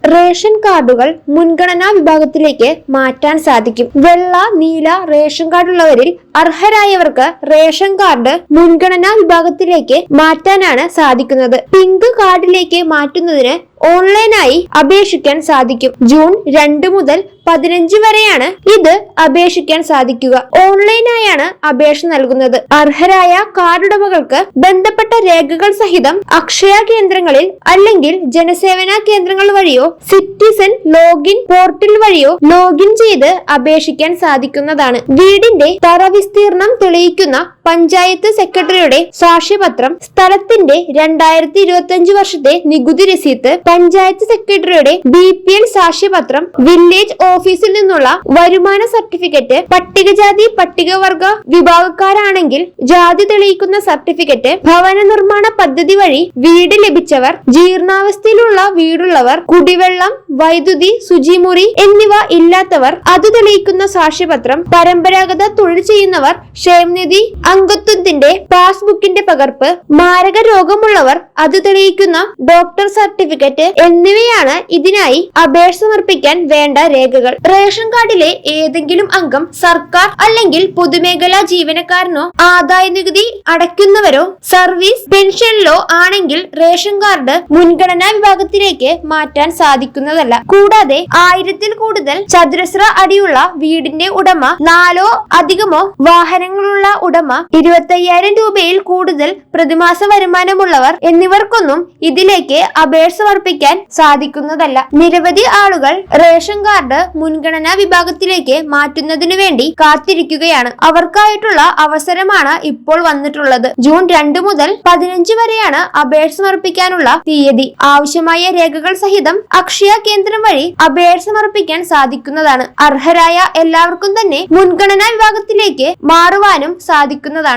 Ration കാർഡുകൾ മുൻഗണനാ വിഭാഗത്തിലേക്ക് മാറ്റാൻ സാധിക്കും. വെള്ള, നീല റേഷൻ കാർഡുള്ളവരിൽ അർഹരായവർക്ക് റേഷൻ കാർഡ് മുൻഗണനാ വിഭാഗത്തിലേക്ക് മാറ്റാനാണ് സാധിക്കുന്നത്. പിങ്ക് കാർഡിലേക്ക് മാറ്റുന്നതിന് ഓൺലൈനായി അപേക്ഷിക്കാൻ സാധിക്കും. ജൂൺ 2 മുതൽ 15 വരെയാണ് ഇത് അപേക്ഷിക്കാൻ സാധിക്കുക. ഓൺലൈനായാണ് അപേക്ഷ നൽകുന്നത്. അർഹരായ കാർഡുടമകൾക്ക് ബന്ധപ്പെട്ട രേഖകൾ സഹിതം അക്ഷയ കേന്ദ്രങ്ങളിൽ അല്ലെങ്കിൽ ജനസേവന കേന്ദ്രങ്ങൾ വഴിയോ സിറ്റിസൺ ലോഗിൻ പോർട്ടൽ വഴിയോ ലോഗിൻ ചെയ്ത് അപേക്ഷിക്കാൻ സാധിക്കുന്നതാണ്. വീടിന്റെ തറ വിസ്തീർണം തെളിയിക്കുന്ന പഞ്ചായത്ത് സെക്രട്ടറിയുടെ സാക്ഷ്യപത്രം, സ്ഥലത്തിന്റെ 2025 വർഷത്തെ നികുതി രസീത്, പഞ്ചായത്ത് സെക്രട്ടറിയുടെ BPL സാക്ഷ്യപത്രം, വില്ലേജ് ഓഫീസിൽ നിന്നുള്ള വരുമാന സർട്ടിഫിക്കറ്റ്, പട്ടികജാതി പട്ടികവർഗ വിഭാഗക്കാരാണെങ്കിൽ ജാതി തെളിയിക്കുന്ന സർട്ടിഫിക്കറ്റ്, ഭവന നിർമ്മാണ പദ്ധതി വഴി വീട് ലഭിച്ചവർ, ജീർണാവസ്ഥയിലുള്ള വീടുള്ളവർ, കുടിവെള്ളം, വൈദ്യുതി, ശുചിമുറി എന്നിവ ഇല്ലാത്തവർ അത് തെളിയിക്കുന്ന സാക്ഷ്യപത്രം, പരമ്പരാഗത തൊഴിൽ ചെയ്യുന്നവർ, ക്ഷേമനിധി അംഗത്വത്തിന്റെ പാസ്ബുക്കിന്റെ പകർപ്പ്, മാരക രോഗമുള്ളവർ അത് തെളിയിക്കുന്ന ഡോക്ടർ സർട്ടിഫിക്കറ്റ് എന്നിവയാണ് ഇതിനായി അപേക്ഷ സമർപ്പിക്കാൻ വേണ്ട രേഖകൾ. റേഷൻ കാർഡിലെ ഏതെങ്കിലും അംഗം സർക്കാർ അല്ലെങ്കിൽ പൊതുമേഖലാ ജീവനക്കാരനോ ആദായ നികുതി അടയ്ക്കുന്നവരോ സർവീസ് പെൻഷനിലോ ആണെങ്കിൽ റേഷൻ കാർഡ് മുൻഗണനാ വിഭാഗത്തിലേക്ക് മാറ്റാൻ സാധിക്കുന്നതല്ല. കൂടാതെ 1000-ൽ കൂടുതൽ ചതുരശ്ര അടിയുള്ള വീടിന്റെ ഉടമ, 4 അധികമോ വാഹനങ്ങളുള്ള ഉടമ, 25,000 രൂപയിൽ കൂടുതൽ പ്രതിമാസ വരുമാനമുള്ളവർ എന്നിവർക്കൊന്നും ഇതിലേക്ക് അപേക്ഷ സമർപ്പിക്കാൻ സാധിക്കുന്നതല്ല. നിരവധി ആളുകൾ റേഷൻ കാർഡ് മുൻഗണനാ വിഭാഗത്തിലേക്ക് മാറ്റുന്നതിനു വേണ്ടി കാത്തിരിക്കുകയാണ്. അവർക്കായിട്ടുള്ള അവസരമാണ് ഇപ്പോൾ വന്നിട്ടുള്ളത്. ജൂൺ 2 മുതൽ 15 വരെയാണ് അപേക്ഷ സമർപ്പിക്കാനുള്ള തീയതി. ആവശ്യമായ രേഖകൾ സഹിതം അക്ഷയ കേന്ദ്രം വഴി അപേക്ഷ സമർപ്പിക്കാൻ സാധിക്കുന്നതാണ്. അർഹരായ എല്ലാവർക്കും തന്നെ മുൻഗണനാ വിഭാഗത്തിലേക്ക് മാറുവാനും സാധിക്കുന്നതാണ്.